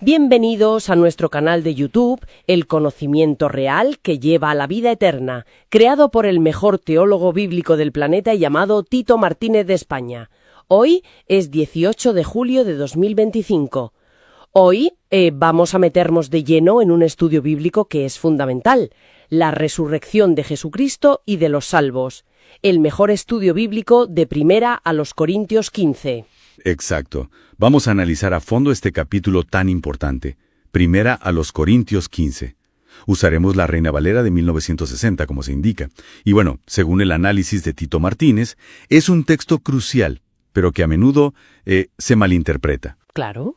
Bienvenidos a nuestro canal de YouTube, El Conocimiento Real que lleva a la vida eterna, creado por el mejor teólogo bíblico del planeta llamado Tito Martínez de España. Hoy es 18 de julio de 2025. Hoy vamos a meternos de lleno en un estudio bíblico que es fundamental, la resurrección de Jesucristo y de los salvos. El mejor estudio bíblico de Primera a los Corintios 15. Exacto. Vamos a analizar a fondo este capítulo tan importante. Primera a los Corintios 15. Usaremos la Reina Valera de 1960, como se indica. Y bueno, según el análisis de Tito Martínez, es un texto crucial, pero que a menudo se malinterpreta. Claro.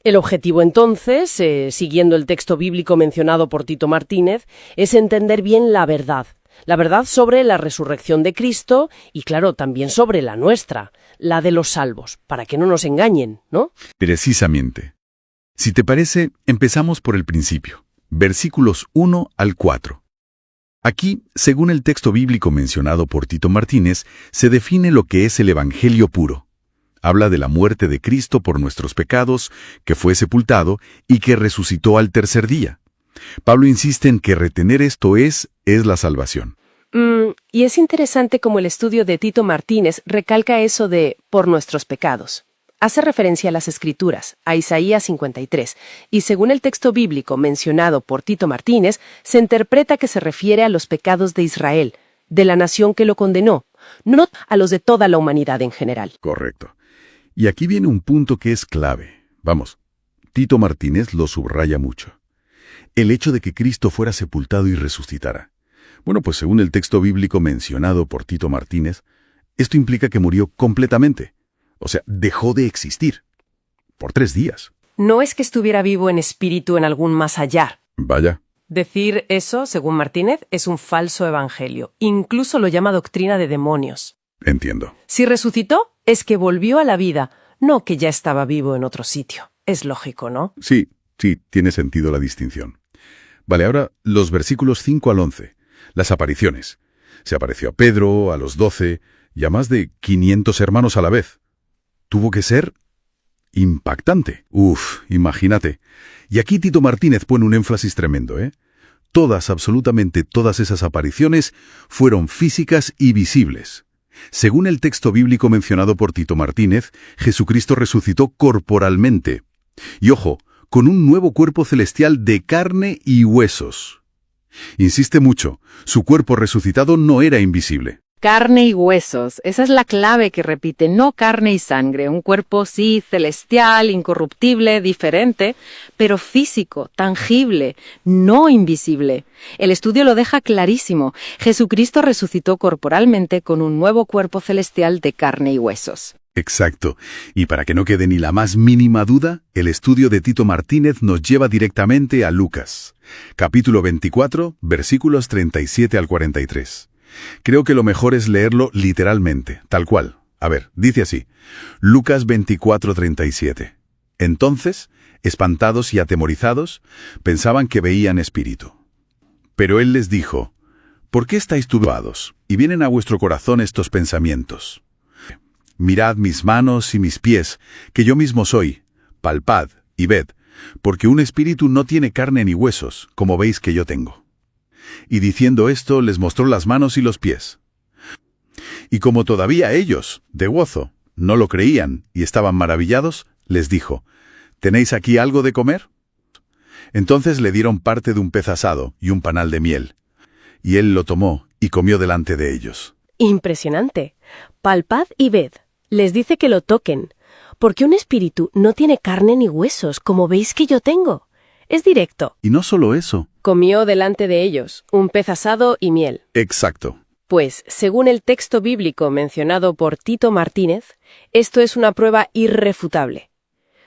El objetivo entonces, siguiendo el texto bíblico mencionado por Tito Martínez, es entender bien la verdad. La verdad sobre la resurrección de Cristo y, claro, también sobre la nuestra, la de los salvos, para que no nos engañen, ¿no? Precisamente. Si te parece, empezamos por el principio, versículos 1 al 4. Aquí, según el texto bíblico mencionado por Tito Martínez, se define lo que es el Evangelio puro. Habla de la muerte de Cristo por nuestros pecados, que fue sepultado y que resucitó al tercer día. Pablo insiste en que retener esto es la salvación. Y es interesante cómo el estudio de Tito Martínez recalca eso de por nuestros pecados. Hace referencia a las Escrituras, a Isaías 53, y según el texto bíblico mencionado por Tito Martínez, se interpreta que se refiere a los pecados de Israel, de la nación que lo condenó, no a los de toda la humanidad en general. Correcto. Y aquí viene un punto que es clave. Vamos, Tito Martínez lo subraya mucho. El hecho de que Cristo fuera sepultado y resucitara. Bueno, pues según el texto bíblico mencionado por Tito Martínez, esto implica que murió completamente. O sea, dejó de existir. Por 3 días. No es que estuviera vivo en espíritu en algún más allá. Vaya. Decir eso, según Martínez, es un falso evangelio. Incluso lo llama doctrina de demonios. Entiendo. Si resucitó, es que volvió a la vida, no que ya estaba vivo en otro sitio. Es lógico, ¿no? Sí, tiene sentido la distinción. Vale, ahora los versículos 5 al 11. Las apariciones. Se apareció a Pedro, a los 12 y a más de 500 hermanos a la vez. Tuvo que ser impactante. Imagínate. Y aquí Tito Martínez pone un énfasis tremendo, ¿eh? Absolutamente todas esas apariciones fueron físicas y visibles. Según el texto bíblico mencionado por Tito Martínez, Jesucristo resucitó corporalmente. Y ojo, con un nuevo cuerpo celestial de carne y huesos. Insiste mucho, su cuerpo resucitado no era invisible. Carne y huesos, esa es la clave que repite, no carne y sangre, un cuerpo sí, celestial, incorruptible, diferente, pero físico, tangible, no invisible. El estudio lo deja clarísimo, Jesucristo resucitó corporalmente con un nuevo cuerpo celestial de carne y huesos. Exacto. Y para que no quede ni la más mínima duda, el estudio de Tito Martínez nos lleva directamente a Lucas, capítulo 24, versículos 37 al 43. Creo que lo mejor es leerlo literalmente, tal cual. A ver, dice así, Lucas 24, 37. Entonces, espantados y atemorizados, pensaban que veían espíritu. Pero él les dijo, ¿por qué estáis turbados y vienen a vuestro corazón estos pensamientos? Mirad mis manos y mis pies, que yo mismo soy, palpad y ved, porque un espíritu no tiene carne ni huesos, como veis que yo tengo. Y diciendo esto, les mostró las manos y los pies. Y como todavía ellos, de gozo, no lo creían y estaban maravillados, les dijo, ¿tenéis aquí algo de comer? Entonces le dieron parte de un pez asado y un panal de miel. Y él lo tomó y comió delante de ellos. Impresionante. Palpad y ved. Les dice que lo toquen, porque un espíritu no tiene carne ni huesos, como veis que yo tengo. Es directo. Y no solo eso. Comió delante de ellos un pez asado y miel. Exacto. Pues, según el texto bíblico mencionado por Tito Martínez, esto es una prueba irrefutable.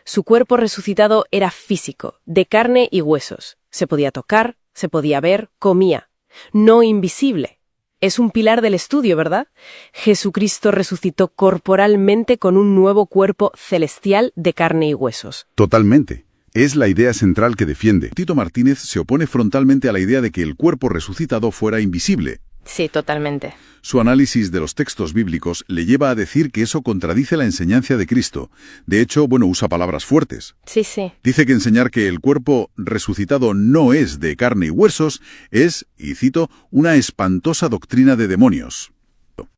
Su cuerpo resucitado era físico, de carne y huesos. Se podía tocar, se podía ver, comía. No invisible. es un pilar del estudio, ¿verdad? Jesucristo resucitó corporalmente con un nuevo cuerpo celestial de carne y huesos. Totalmente. Es la idea central que defiende. Tito Martínez se opone frontalmente a la idea de que el cuerpo resucitado fuera invisible. Sí, totalmente. Su análisis de los textos bíblicos le lleva a decir que eso contradice la enseñanza de Cristo. De hecho, usa palabras fuertes. Sí, sí. Dice que enseñar que el cuerpo resucitado no es de carne y huesos es, y cito, una espantosa doctrina de demonios.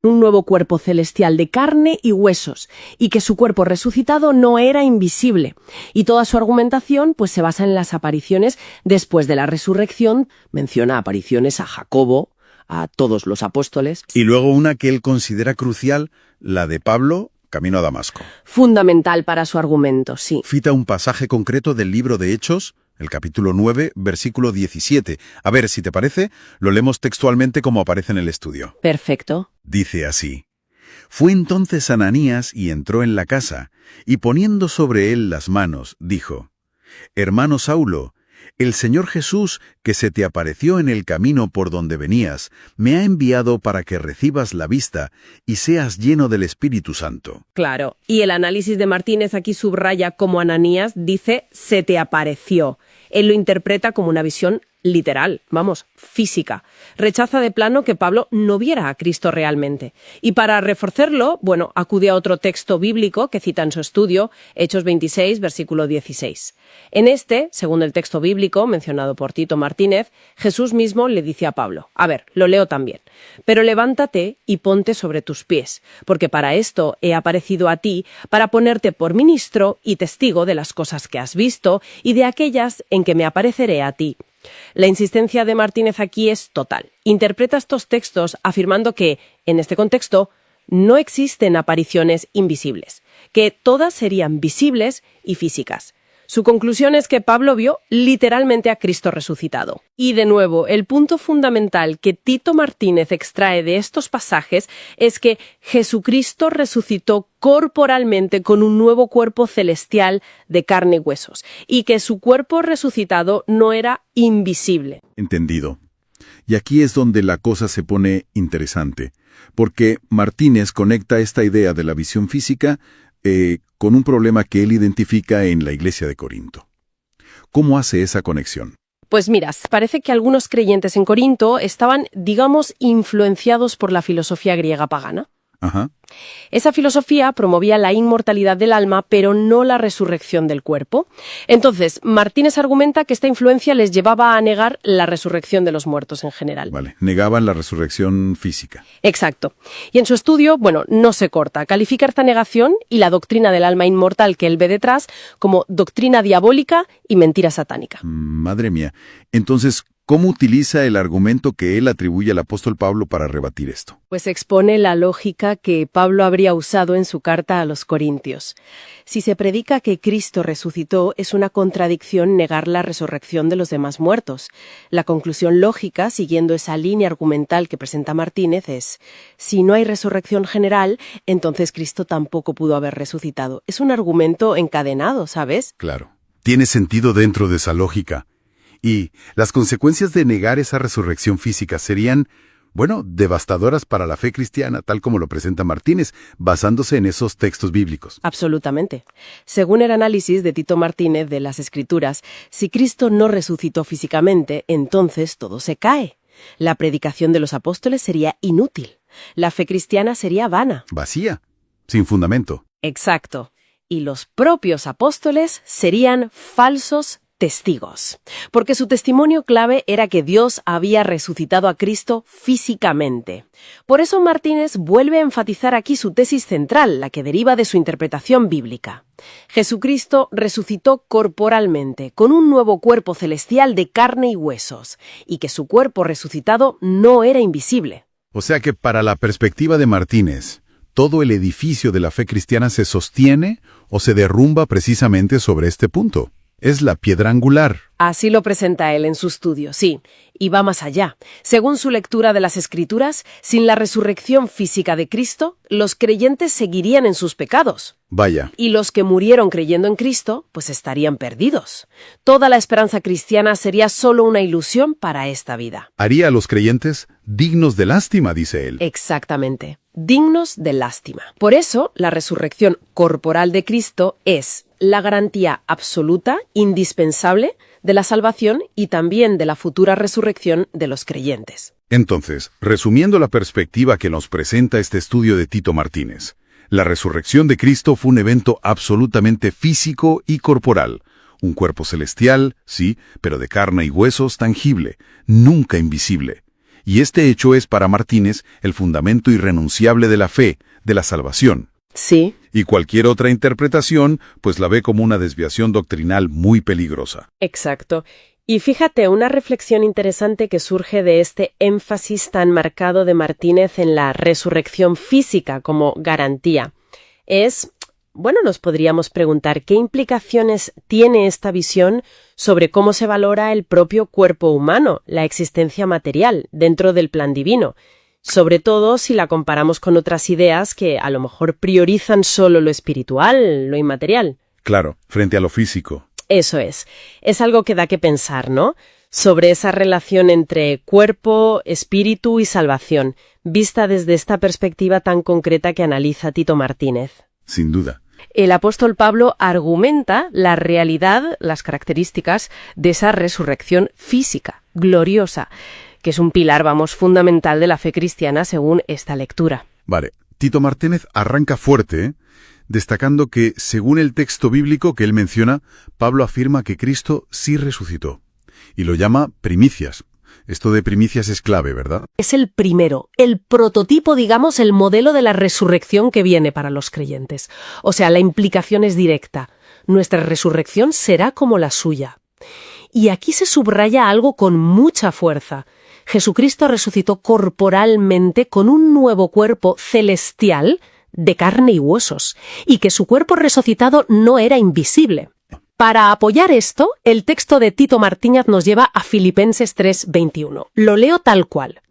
Un nuevo cuerpo celestial de carne y huesos, y que su cuerpo resucitado no era invisible. Y toda su argumentación se basa en las apariciones después de la resurrección. Menciona apariciones a Jacobo, a todos los apóstoles. Y luego una que él considera crucial, la de Pablo, camino a Damasco. Fundamental para su argumento, sí. Cita un pasaje concreto del libro de Hechos, el capítulo 9, versículo 17. A ver, si te parece, lo leemos textualmente como aparece en el estudio. Perfecto. Dice así: Fue entonces Ananías y entró en la casa, y poniendo sobre él las manos, dijo: Hermano Saulo, el Señor Jesús, que se te apareció en el camino por donde venías, me ha enviado para que recibas la vista y seas lleno del Espíritu Santo. Claro. Y el análisis de Martínez aquí subraya como Ananías dice se te apareció. Él lo interpreta como una visión literal, física. Rechaza de plano que Pablo no viera a Cristo realmente. Y para reforzarlo, acude a otro texto bíblico que cita en su estudio, Hechos 26, versículo 16. En este, según el texto bíblico mencionado por Tito Martínez, Jesús mismo le dice a Pablo, lo leo también, pero levántate y ponte sobre tus pies, porque para esto he aparecido a ti, para ponerte por ministro y testigo de las cosas que has visto y de aquellas en que me apareceré a ti. La insistencia de Martínez aquí es total. Interpreta estos textos afirmando que, en este contexto, no existen apariciones invisibles, que todas serían visibles y físicas. Su conclusión es que Pablo vio literalmente a Cristo resucitado. Y de nuevo, el punto fundamental que Tito Martínez extrae de estos pasajes es que Jesucristo resucitó corporalmente con un nuevo cuerpo celestial de carne y huesos, y que su cuerpo resucitado no era invisible. Entendido. Y aquí es donde la cosa se pone interesante, porque Martínez conecta esta idea de la visión física con un problema que él identifica en la iglesia de Corinto. ¿Cómo hace esa conexión? Pues mira, parece que algunos creyentes en Corinto estaban, influenciados por la filosofía griega pagana. Ajá. Esa filosofía promovía la inmortalidad del alma, pero no la resurrección del cuerpo. Entonces, Martínez argumenta que esta influencia les llevaba a negar la resurrección de los muertos en general. Vale, negaban la resurrección física. Exacto. Y en su estudio, no se corta. Califica esta negación y la doctrina del alma inmortal que él ve detrás como doctrina diabólica y mentira satánica. Madre mía. Entonces, ¿cómo utiliza el argumento que él atribuye al apóstol Pablo para rebatir esto? Pues expone la lógica que Pablo habría usado en su carta a los Corintios. Si se predica que Cristo resucitó, es una contradicción negar la resurrección de los demás muertos. La conclusión lógica, siguiendo esa línea argumental que presenta Martínez, es: si no hay resurrección general, entonces Cristo tampoco pudo haber resucitado. Es un argumento encadenado, ¿sabes? Claro. Tiene sentido dentro de esa lógica. Y las consecuencias de negar esa resurrección física serían, devastadoras para la fe cristiana, tal como lo presenta Martínez, basándose en esos textos bíblicos. Absolutamente. Según el análisis de Tito Martínez de las Escrituras, si Cristo no resucitó físicamente, entonces todo se cae. La predicación de los apóstoles sería inútil. La fe cristiana sería vana. Vacía, sin fundamento. Exacto. Y los propios apóstoles serían falsos testigos, porque su testimonio clave era que Dios había resucitado a Cristo físicamente. Por eso Martínez vuelve a enfatizar aquí su tesis central, la que deriva de su interpretación bíblica. Jesucristo resucitó corporalmente, con un nuevo cuerpo celestial de carne y huesos, y que su cuerpo resucitado no era invisible. O sea que para la perspectiva de Martínez, todo el edificio de la fe cristiana se sostiene o se derrumba precisamente sobre este punto. Es la piedra angular. Así lo presenta él en su estudio, sí, y va más allá. Según su lectura de las Escrituras, sin la resurrección física de Cristo, los creyentes seguirían en sus pecados. Vaya. Y los que murieron creyendo en Cristo, pues estarían perdidos. Toda la esperanza cristiana sería solo una ilusión para esta vida. Haría a los creyentes dignos de lástima, dice él. Exactamente, dignos de lástima. Por eso, la resurrección corporal de Cristo es la garantía absoluta, indispensable, de la salvación y también de la futura resurrección de los creyentes. Entonces, resumiendo la perspectiva que nos presenta este estudio de Tito Martínez, la resurrección de Cristo fue un evento absolutamente físico y corporal. Un cuerpo celestial, sí, pero de carne y huesos tangible, nunca invisible. Y este hecho es para Martínez el fundamento irrenunciable de la fe, de la salvación. Sí. Y cualquier otra interpretación, pues la ve como una desviación doctrinal muy peligrosa. Exacto. Y fíjate, una reflexión interesante que surge de este énfasis tan marcado de Martínez en la resurrección física como garantía es, bueno, nos podríamos preguntar qué implicaciones tiene esta visión sobre cómo se valora el propio cuerpo humano, la existencia material, dentro del plan divino. Sobre todo si la comparamos con otras ideas que a lo mejor priorizan solo lo espiritual, lo inmaterial. Claro, frente a lo físico. Eso es. Es algo que da que pensar, ¿no? Sobre esa relación entre cuerpo, espíritu y salvación, vista desde esta perspectiva tan concreta que analiza Tito Martínez. Sin duda. El apóstol Pablo argumenta la realidad, las características de esa resurrección física, gloriosa, que es un pilar, fundamental de la fe cristiana según esta lectura. Vale, Tito Martínez arranca fuerte, destacando que, según el texto bíblico que él menciona, Pablo afirma que Cristo sí resucitó, y lo llama primicias. Esto de primicias es clave, ¿verdad? Es el primero, el prototipo, digamos, el modelo de la resurrección que viene para los creyentes. O sea, la implicación es directa. Nuestra resurrección será como la suya. Y aquí se subraya algo con mucha fuerza. Jesucristo resucitó corporalmente con un nuevo cuerpo celestial de carne y huesos, y que su cuerpo resucitado no era invisible. Para apoyar esto, el texto de Tito Martínez nos lleva a Filipenses 3:21. Lo leo tal cual.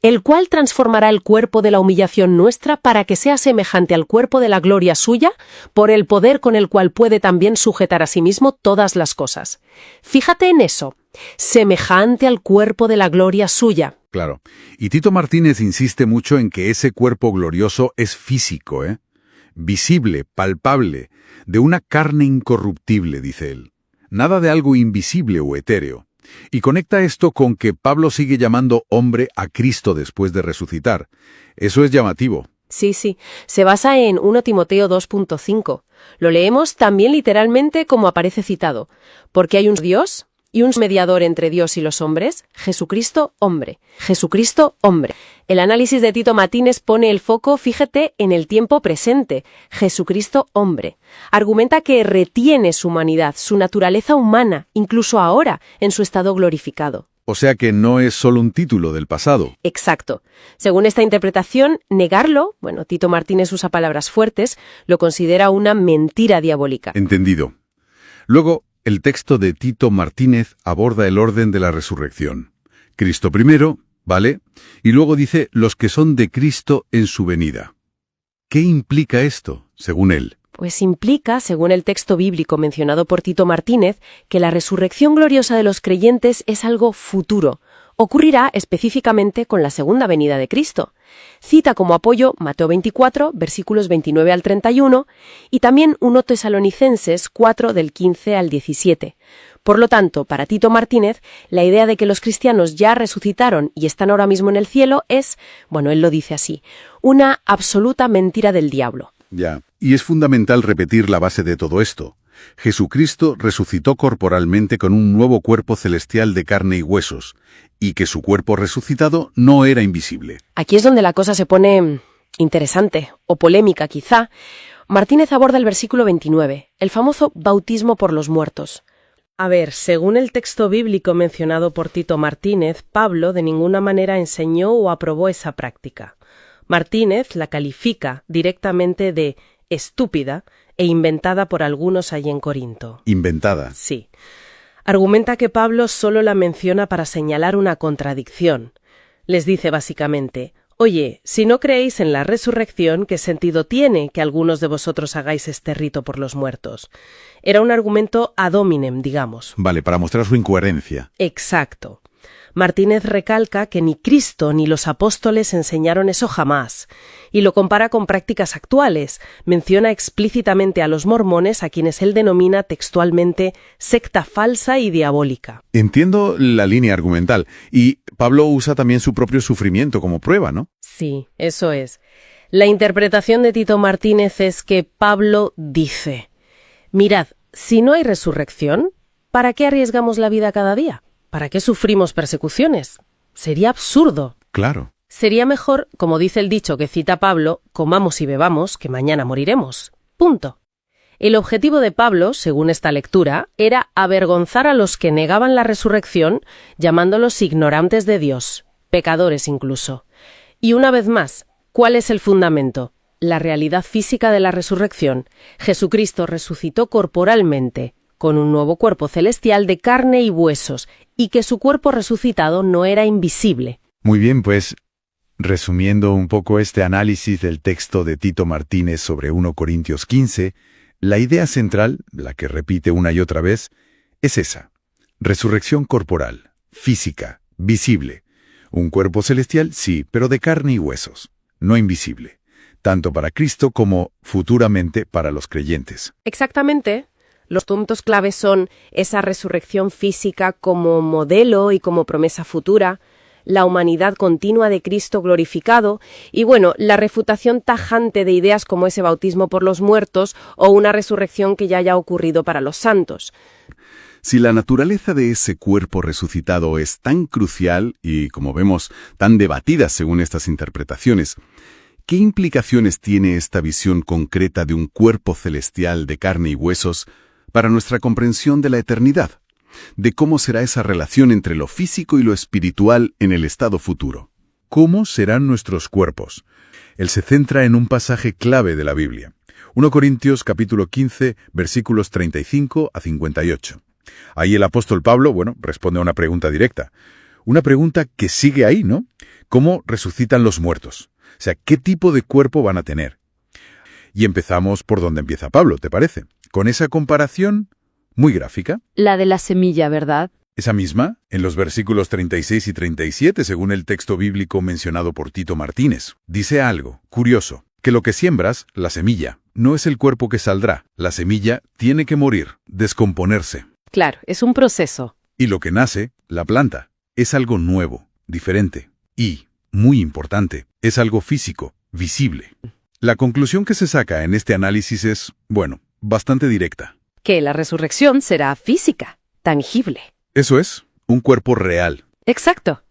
El cual transformará el cuerpo de la humillación nuestra para que sea semejante al cuerpo de la gloria suya, por el poder con el cual puede también sujetar a sí mismo todas las cosas. Fíjate en eso, semejante al cuerpo de la gloria suya. Claro. Y Tito Martínez insiste mucho en que ese cuerpo glorioso es físico, visible, palpable, de una carne incorruptible, dice él. Nada de algo invisible o etéreo. Y conecta esto con que Pablo sigue llamando hombre a Cristo después de resucitar. Eso es llamativo. Sí, se basa en 1 Timoteo 2.5. Lo leemos también literalmente como aparece citado, porque hay un Dios y un mediador entre Dios y los hombres, Jesucristo hombre. Jesucristo hombre. El análisis de Tito Martínez pone el foco, fíjate, en el tiempo presente, Jesucristo hombre. Argumenta que retiene su humanidad, su naturaleza humana, incluso ahora, en su estado glorificado. O sea que no es solo un título del pasado. Exacto. Según esta interpretación, negarlo, Tito Martínez usa palabras fuertes, lo considera una mentira diabólica. Entendido. Luego, el texto de Tito Martínez aborda el orden de la resurrección. Cristo primero, ¿vale? Y luego dice los que son de Cristo en su venida. ¿Qué implica esto, según él? Pues implica, según el texto bíblico mencionado por Tito Martínez, que la resurrección gloriosa de los creyentes es algo futuro. Ocurrirá específicamente con la segunda venida de Cristo. Cita como apoyo Mateo 24, versículos 29 al 31, y también 1 Tesalonicenses 4, del 15 al 17. Por lo tanto, para Tito Martínez, la idea de que los cristianos ya resucitaron y están ahora mismo en el cielo es, él lo dice así, una absoluta mentira del diablo. Ya, y es fundamental repetir la base de todo esto. Jesucristo resucitó corporalmente con un nuevo cuerpo celestial de carne y huesos, y que su cuerpo resucitado no era invisible. Aquí es donde la cosa se pone interesante, o polémica quizá. Martínez aborda el versículo 29, el famoso bautismo por los muertos. A ver, según el texto bíblico mencionado por Tito Martínez, Pablo de ninguna manera enseñó o aprobó esa práctica. Martínez la califica directamente de estúpida e inventada por algunos allí en Corinto. Inventada. Sí. Argumenta que Pablo solo la menciona para señalar una contradicción. Les dice básicamente: oye, si no creéis en la resurrección, ¿qué sentido tiene que algunos de vosotros hagáis este rito por los muertos? Era un argumento ad hominem, digamos. Vale, para mostrar su incoherencia. Exacto. Martínez recalca que ni Cristo ni los apóstoles enseñaron eso jamás, y lo compara con prácticas actuales. Menciona explícitamente a los mormones, a quienes él denomina textualmente secta falsa y diabólica. Entiendo la línea argumental, y Pablo usa también su propio sufrimiento como prueba, ¿no? Sí, eso es. La interpretación de Tito Martínez es que Pablo dice: mirad, si no hay resurrección, ¿para qué arriesgamos la vida cada día? ¿Para qué sufrimos persecuciones? Sería absurdo. Claro. Sería mejor, como dice el dicho que cita Pablo, comamos y bebamos, que mañana moriremos. Punto. El objetivo de Pablo, según esta lectura, era avergonzar a los que negaban la resurrección, llamándolos ignorantes de Dios, pecadores incluso. Y una vez más, ¿cuál es el fundamento? La realidad física de la resurrección. Jesucristo resucitó corporalmente, con un nuevo cuerpo celestial de carne y huesos, y que su cuerpo resucitado no era invisible. Muy bien, pues, resumiendo un poco este análisis del texto de Tito Martínez sobre 1 Corintios 15, la idea central, la que repite una y otra vez, es esa: resurrección corporal, física, visible. Un cuerpo celestial, sí, pero de carne y huesos, no invisible, tanto para Cristo como futuramente para los creyentes. Exactamente. Los puntos claves son esa resurrección física como modelo y como promesa futura, la humanidad continua de Cristo glorificado y, bueno, la refutación tajante de ideas como ese bautismo por los muertos o una resurrección que ya haya ocurrido para los santos. Si la naturaleza de ese cuerpo resucitado es tan crucial y, como vemos, tan debatida según estas interpretaciones, ¿qué implicaciones tiene esta visión concreta de un cuerpo celestial de carne y huesos para nuestra comprensión de la eternidad, de cómo será esa relación entre lo físico y lo espiritual en el estado futuro? ¿Cómo serán nuestros cuerpos? Él se centra en un pasaje clave de la Biblia, 1 Corintios capítulo 15, versículos 35 a 58. Ahí el apóstol Pablo, responde a una pregunta directa. Una pregunta que sigue ahí, ¿no? ¿Cómo resucitan los muertos? O sea, ¿qué tipo de cuerpo van a tener? Y empezamos por donde empieza Pablo, ¿te parece? Con esa comparación muy gráfica. La de la semilla, ¿verdad? Esa misma, en los versículos 36 y 37, según el texto bíblico mencionado por Tito Martínez. Dice algo curioso, que lo que siembras, la semilla, no es el cuerpo que saldrá. La semilla tiene que morir, descomponerse. Claro, es un proceso. Y lo que nace, la planta, es algo nuevo, diferente. Y, muy importante, es algo físico, visible. La conclusión que se saca en este análisis es, bastante directa. Que la resurrección será física, tangible. Eso es, un cuerpo real. Exacto.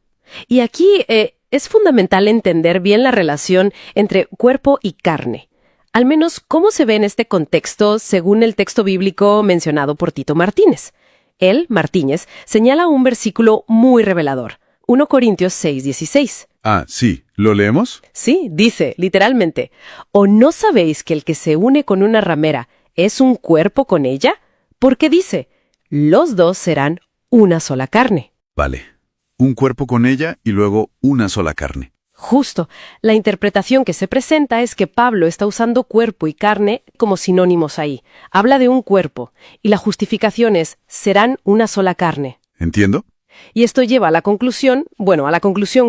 Y aquí es fundamental entender bien la relación entre cuerpo y carne. Al menos cómo se ve en este contexto según el texto bíblico mencionado por Tito Martínez. Él, Martínez, señala un versículo muy revelador. 1 Corintios 6:16. Ah, sí. ¿Lo leemos? Sí, dice, literalmente: ¿o no sabéis que el que se une con una ramera es un cuerpo con ella? Porque dice, los dos serán una sola carne. Vale. Un cuerpo con ella y luego una sola carne. Justo. La interpretación que se presenta es que Pablo está usando cuerpo y carne como sinónimos ahí. Habla de un cuerpo, y la justificación es, serán una sola carne. ¿Entiendo? Y esto lleva a la conclusión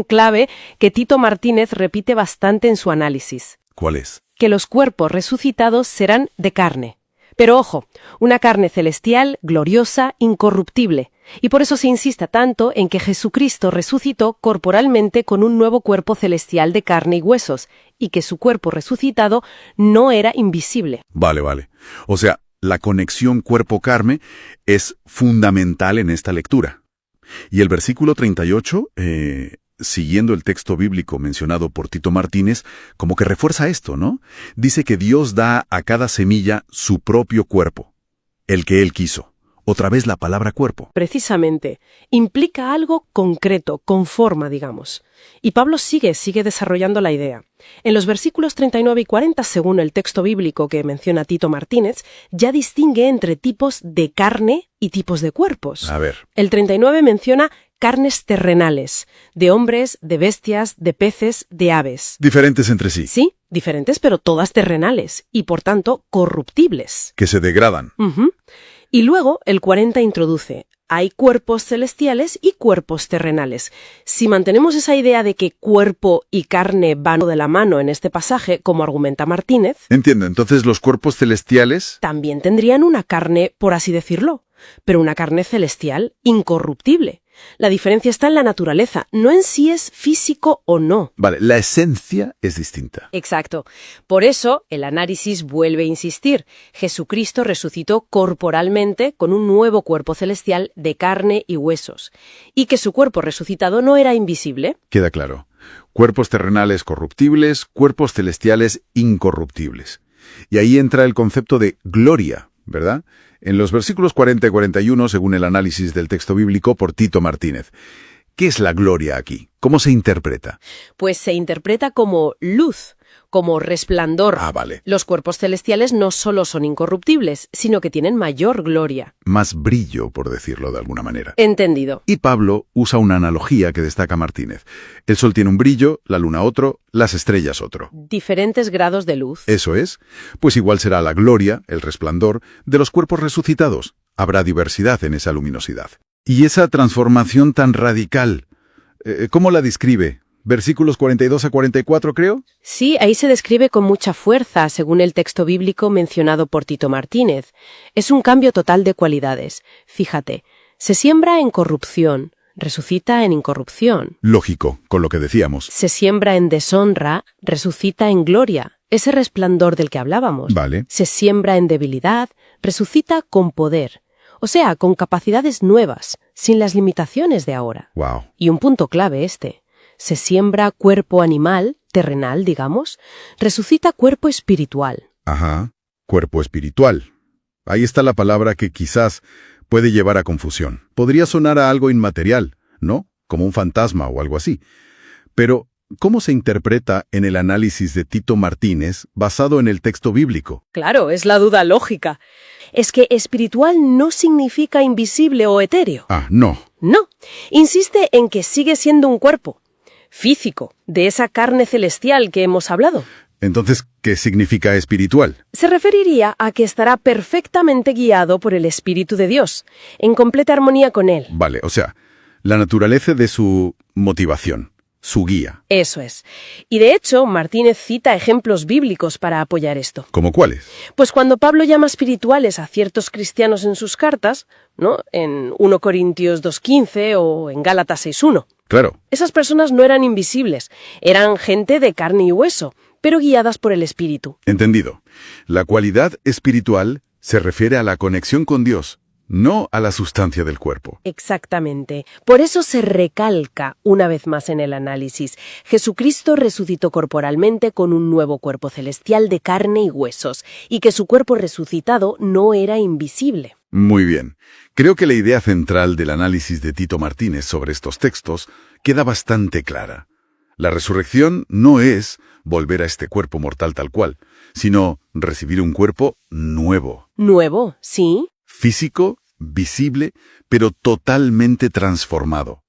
clave que Tito Martínez repite bastante en su análisis. ¿Cuál es? Que los cuerpos resucitados serán de carne. Pero ojo, una carne celestial, gloriosa, incorruptible. Y por eso se insiste tanto en que Jesucristo resucitó corporalmente con un nuevo cuerpo celestial de carne y huesos, y que su cuerpo resucitado no era invisible. Vale. O sea, la conexión cuerpo-carne es fundamental en esta lectura. Y el versículo 38, siguiendo el texto bíblico mencionado por Tito Martínez, como que refuerza esto, ¿no? Dice que Dios da a cada semilla su propio cuerpo, el que Él quiso. Otra vez la palabra cuerpo. Precisamente, implica algo concreto, con forma, digamos. Y Pablo sigue desarrollando la idea. En los versículos 39 y 40, según el texto bíblico que menciona Tito Martínez, ya distingue entre tipos de carne y tipos de cuerpos. A ver. El 39 menciona carnes terrenales, de hombres, de bestias, de peces, de aves. Diferentes entre sí. Sí, diferentes, pero todas terrenales, y por tanto corruptibles. Que se degradan. Ujú. Y luego el 40 introduce, hay cuerpos celestiales y cuerpos terrenales. Si mantenemos esa idea de que cuerpo y carne van de la mano en este pasaje, como argumenta Martínez, Entiendo, entonces los cuerpos celestiales... también tendrían una carne, por así decirlo, pero una carne celestial incorruptible. La diferencia está en la naturaleza, no en si es físico o no. Vale, la esencia es distinta. Exacto. Por eso, el análisis vuelve a insistir. Jesucristo resucitó corporalmente con un nuevo cuerpo celestial de carne y huesos. Y que su cuerpo resucitado no era invisible. Queda claro. Cuerpos terrenales corruptibles, cuerpos celestiales incorruptibles. Y ahí entra el concepto de gloria, ¿verdad? En los versículos 40 y 41, según el análisis del texto bíblico por Tito Martínez. ¿Qué es la gloria aquí? ¿Cómo se interpreta? Pues se interpreta como luz, como resplandor. Ah, vale. Los cuerpos celestiales no solo son incorruptibles, sino que tienen mayor gloria. Más brillo, por decirlo de alguna manera. Entendido. Y Pablo usa una analogía que destaca Martínez. El sol tiene un brillo, la luna otro, las estrellas otro. Diferentes grados de luz. Eso es. Pues igual será la gloria, el resplandor, de los cuerpos resucitados. Habrá diversidad en esa luminosidad. Y esa transformación tan radical, ¿cómo la describe? Versículos 42 a 44, creo. Sí, ahí se describe con mucha fuerza, según el texto bíblico mencionado por Tito Martínez. Es un cambio total de cualidades. Fíjate, se siembra en corrupción, resucita en incorrupción. Lógico, con lo que decíamos. Se siembra en deshonra, resucita en gloria. Ese resplandor del que hablábamos. Vale. Se siembra en debilidad, resucita con poder. O sea, con capacidades nuevas, sin las limitaciones de ahora. Wow. Y un punto clave este. Se siembra cuerpo animal, terrenal, digamos, resucita cuerpo espiritual. Ajá. Cuerpo espiritual. Ahí está la palabra que quizás puede llevar a confusión. Podría sonar a algo inmaterial, ¿no? Como un fantasma o algo así. Pero, ¿cómo se interpreta en el análisis de Tito Martínez basado en el texto bíblico? Claro, es la duda lógica. Es que espiritual no significa invisible o etéreo. Ah, no. No. Insiste en que sigue siendo un cuerpo físico, de esa carne celestial que hemos hablado. Entonces, ¿qué significa espiritual? Se referiría a que estará perfectamente guiado por el Espíritu de Dios, en completa armonía con Él. Vale, o sea, la naturaleza de su motivación, su guía. Eso es. Y de hecho, Martínez cita ejemplos bíblicos para apoyar esto. ¿Cómo cuáles? Pues cuando Pablo llama espirituales a ciertos cristianos en sus cartas, ¿no? En 1 Corintios 2:15 o en Gálatas 6:1. Claro. Esas personas no eran invisibles, eran gente de carne y hueso, pero guiadas por el Espíritu. Entendido. La cualidad espiritual se refiere a la conexión con Dios, no a la sustancia del cuerpo. Exactamente. Por eso se recalca una vez más en el análisis. Jesucristo resucitó corporalmente con un nuevo cuerpo celestial de carne y huesos, y que su cuerpo resucitado no era invisible. Muy bien. Creo que la idea central del análisis de Tito Martínez sobre estos textos queda bastante clara. La resurrección no es volver a este cuerpo mortal tal cual, sino recibir un cuerpo nuevo. Nuevo, sí. Físico, visible, pero totalmente transformado.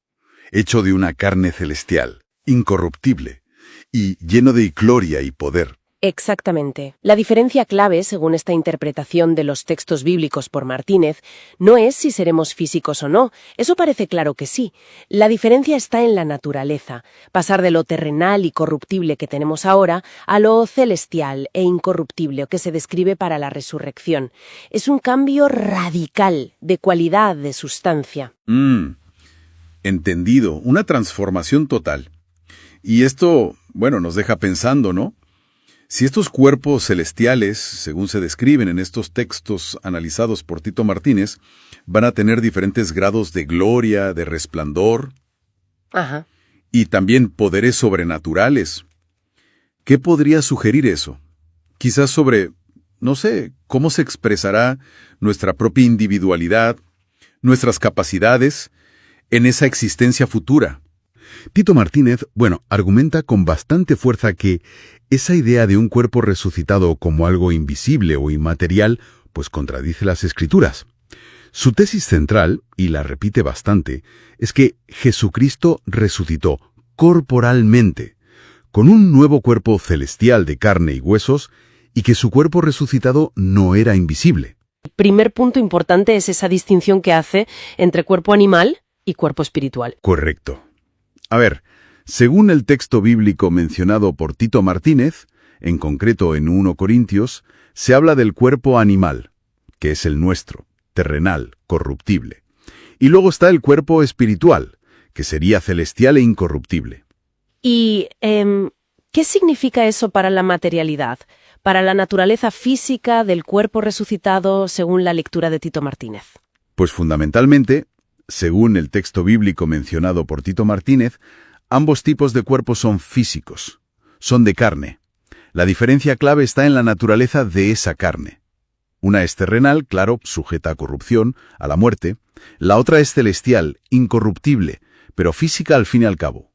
Hecho de una carne celestial, incorruptible, y lleno de gloria y poder. Exactamente. La diferencia clave, según esta interpretación de los textos bíblicos por Martínez, no es si seremos físicos o no. Eso parece claro que sí. La diferencia está en la naturaleza. Pasar de lo terrenal y corruptible que tenemos ahora a lo celestial e incorruptible que se describe para la resurrección. Es un cambio radical de cualidad, de sustancia. Entendido. Una transformación total. Y esto, bueno, nos deja pensando, ¿no? Si estos cuerpos celestiales, según se describen en estos textos analizados por Tito Martínez, van a tener diferentes grados de gloria, de resplandor, Ajá. y también poderes sobrenaturales, ¿qué podría sugerir eso? Quizás sobre, no sé, cómo se expresará nuestra propia individualidad nuestras capacidades, en esa existencia futura. Tito Martínez, argumenta con bastante fuerza que esa idea de un cuerpo resucitado como algo invisible o inmaterial, pues contradice las Escrituras. Su tesis central, y la repite bastante, es que Jesucristo resucitó corporalmente, con un nuevo cuerpo celestial de carne y huesos, y que su cuerpo resucitado no era invisible. El primer punto importante es esa distinción que hace entre cuerpo animal y cuerpo espiritual. Correcto. A ver, según el texto bíblico mencionado por Tito Martínez, en concreto en 1 Corintios, se habla del cuerpo animal, que es el nuestro, terrenal, corruptible. Y luego está el cuerpo espiritual, que sería celestial e incorruptible. ¿Y qué significa eso para la materialidad, para la naturaleza física del cuerpo resucitado según la lectura de Tito Martínez? Pues fundamentalmente, según el texto bíblico mencionado por Tito Martínez, ambos tipos de cuerpos son físicos, son de carne. La diferencia clave está en la naturaleza de esa carne. Una es terrenal, claro, sujeta a corrupción, a la muerte. La otra es celestial, incorruptible, pero física al fin y al cabo.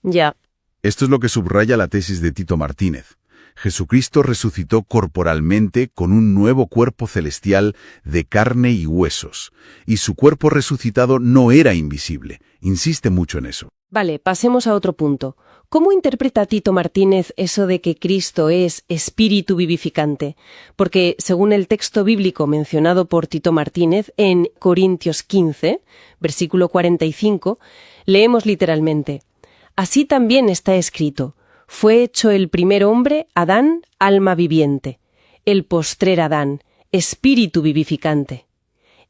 Ya. Esto es lo que subraya la tesis de Tito Martínez. Jesucristo resucitó corporalmente con un nuevo cuerpo celestial de carne y huesos, y su cuerpo resucitado no era invisible. Insiste mucho en eso. Vale, pasemos a otro punto. ¿Cómo interpreta Tito Martínez eso de que Cristo es espíritu vivificante? Porque, según el texto bíblico mencionado por Tito Martínez en Corintios 15, versículo 45, leemos literalmente: «Así también está escrito: fue hecho el primer hombre, Adán, alma viviente; el postrer Adán, espíritu vivificante».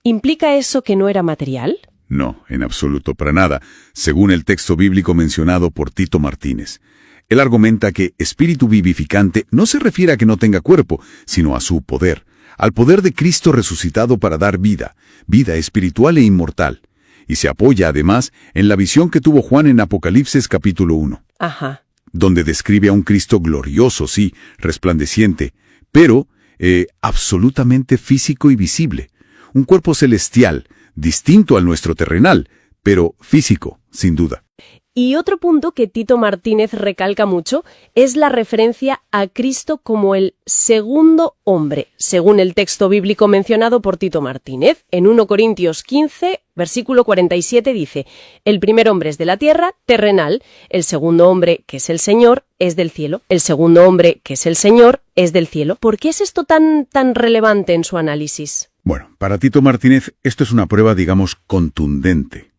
¿Implica eso que no era material? No, en absoluto, para nada, según el texto bíblico mencionado por Tito Martínez. Él argumenta que espíritu vivificante no se refiere a que no tenga cuerpo, sino a su poder, al poder de Cristo resucitado para dar vida, vida espiritual e inmortal. Y se apoya, además, en la visión que tuvo Juan en Apocalipsis capítulo 1. Ajá. Donde describe a un Cristo glorioso, sí, resplandeciente, pero absolutamente físico y visible. Un cuerpo celestial, distinto al nuestro terrenal, pero físico, sin duda. Y otro punto que Tito Martínez recalca mucho es la referencia a Cristo como el segundo hombre, según el texto bíblico mencionado por Tito Martínez. En 1 Corintios 15, versículo 47 dice: «El primer hombre es de la tierra, terrenal; el segundo hombre, que es el Señor, es del cielo». El segundo hombre, que es el Señor, es del cielo. ¿Por qué es esto tan relevante en su análisis? Bueno, para Tito Martínez esto es una prueba, digamos, contundente,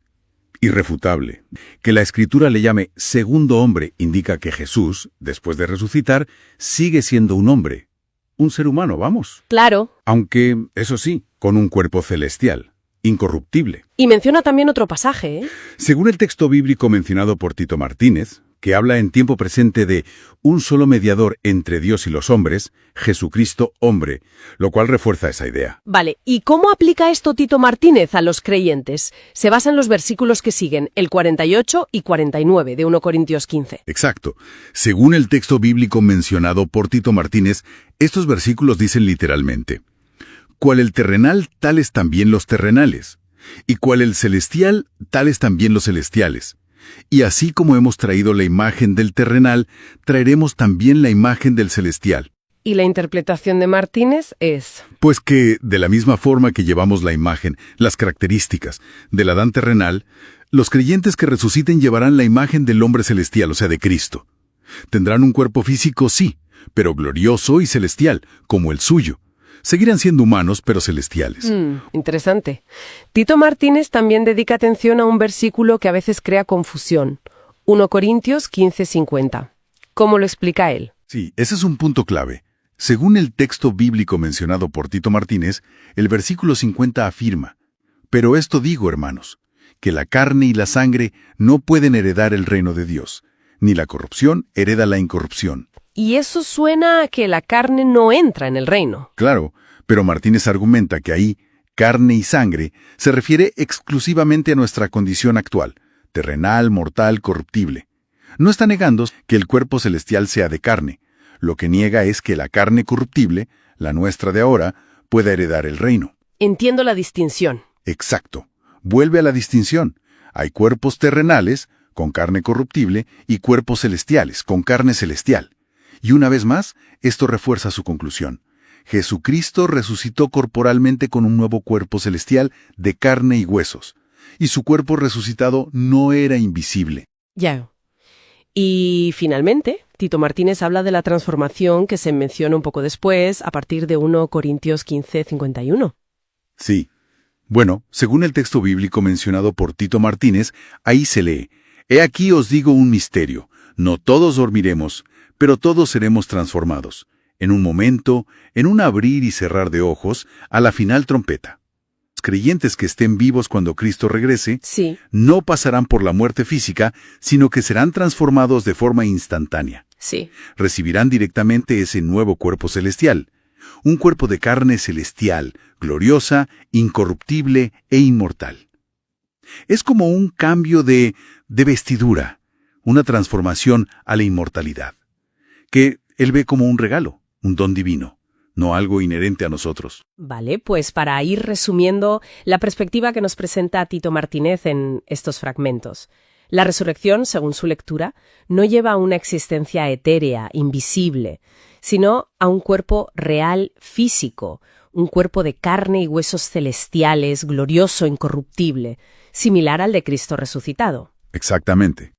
irrefutable. Que la Escritura le llame segundo hombre indica que Jesús, después de resucitar, sigue siendo un hombre, un ser humano, vamos. Claro. Aunque, eso sí, con un cuerpo celestial, incorruptible. Y menciona también otro pasaje, ¿eh? Según el texto bíblico mencionado por Tito Martínez, que habla en tiempo presente de un solo mediador entre Dios y los hombres, Jesucristo hombre, lo cual refuerza esa idea. Vale, ¿y cómo aplica esto Tito Martínez a los creyentes? Se basa en los versículos que siguen, el 48 y 49 de 1 Corintios 15. Exacto. Según el texto bíblico mencionado por Tito Martínez, estos versículos dicen literalmente: «Cual el terrenal, tales también los terrenales; y cual el celestial, tales también los celestiales. Y así como hemos traído la imagen del terrenal, traeremos también la imagen del celestial». ¿Y la interpretación de Martínez es? Pues que, de la misma forma que llevamos la imagen, las características del Adán terrenal, los creyentes que resuciten llevarán la imagen del hombre celestial, o sea, de Cristo. Tendrán un cuerpo físico, sí, pero glorioso y celestial, como el suyo. Seguirán siendo humanos, pero celestiales. Interesante. Tito Martínez también dedica atención a un versículo que a veces crea confusión. 1 Corintios 15:50. ¿Cómo lo explica él? Sí, ese es un punto clave. Según el texto bíblico mencionado por Tito Martínez, el versículo 50 afirma: «Pero esto digo, hermanos, que la carne y la sangre no pueden heredar el reino de Dios, ni la corrupción hereda la incorrupción». Y eso suena a que la carne no entra en el reino. Claro, pero Martínez argumenta que ahí, carne y sangre, se refiere exclusivamente a nuestra condición actual, terrenal, mortal, corruptible. No está negando que el cuerpo celestial sea de carne. Lo que niega es que la carne corruptible, la nuestra de ahora, pueda heredar el reino. Entiendo la distinción. Exacto. vuelve a la distinción. Hay cuerpos terrenales, con carne corruptible, y cuerpos celestiales, con carne celestial. Y una vez más, esto refuerza su conclusión. Jesucristo resucitó corporalmente con un nuevo cuerpo celestial de carne y huesos. Y su cuerpo resucitado no era invisible. Ya. Y finalmente, Tito Martínez habla de la transformación que se menciona un poco después, a partir de 1 Corintios 15:51. Sí. Bueno, según el texto bíblico mencionado por Tito Martínez, ahí se lee: «He aquí os digo un misterio, no todos dormiremos, pero todos seremos transformados. En un momento, en un abrir y cerrar de ojos, a la final trompeta». Los creyentes que estén vivos cuando Cristo regrese, Sí, no pasarán por la muerte física, sino que serán transformados de forma instantánea. sí. Recibirán directamente ese nuevo cuerpo celestial. Un cuerpo de carne celestial, gloriosa, incorruptible e inmortal. Es como un cambio de vestidura, una transformación a la inmortalidad, que él ve como un regalo, un don divino, no algo inherente a nosotros. Vale, pues para ir resumiendo la perspectiva que nos presenta Tito Martínez en estos fragmentos. La resurrección, según su lectura, no lleva a una existencia etérea, invisible, sino a un cuerpo real físico, un cuerpo de carne y huesos celestiales, glorioso, incorruptible, similar al de Cristo resucitado. Exactamente.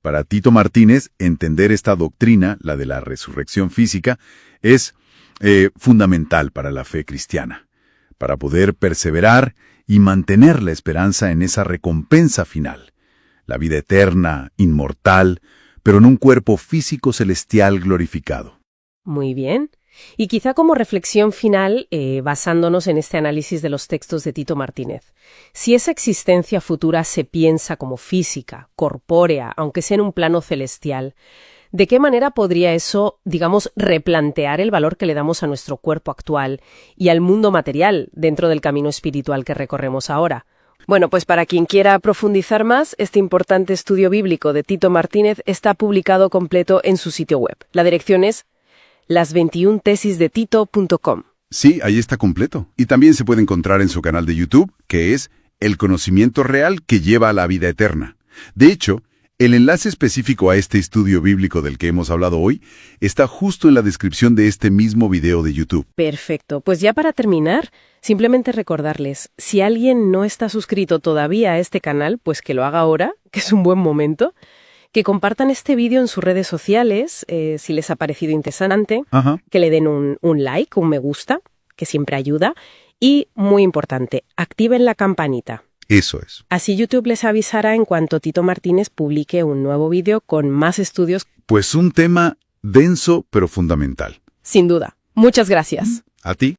Para Tito Martínez, entender esta doctrina, la de la resurrección física, es fundamental para la fe cristiana, para poder perseverar y mantener la esperanza en esa recompensa final, la vida eterna, inmortal, pero en un cuerpo físico celestial glorificado. Muy bien. Y quizá como reflexión final, basándonos en este análisis de los textos de Tito Martínez, si esa existencia futura se piensa como física, corpórea, aunque sea en un plano celestial, ¿de qué manera podría eso, digamos, replantear el valor que le damos a nuestro cuerpo actual y al mundo material dentro del camino espiritual que recorremos ahora? Bueno, pues para quien quiera profundizar más, este importante estudio bíblico de Tito Martínez está publicado completo en su sitio web. La dirección es las21tesisdetito.com. Sí, ahí está completo. Y también se puede encontrar en su canal de YouTube, que es El conocimiento real que lleva a la vida eterna. De hecho, el enlace específico a este estudio bíblico del que hemos hablado hoy está justo en la descripción de este mismo video de YouTube. Perfecto. Pues ya para terminar, simplemente recordarles, si alguien no está suscrito todavía a este canal, pues que lo haga ahora, que es un buen momento. Que compartan este vídeo en sus redes sociales, si les ha parecido interesante, que le den un like, un me gusta, que siempre ayuda, y, muy importante, activen la campanita. Eso es. Así YouTube les avisará en cuanto Tito Martínez publique un nuevo vídeo con más estudios. Pues un tema denso pero fundamental. Sin duda. Muchas gracias. ¿A ti?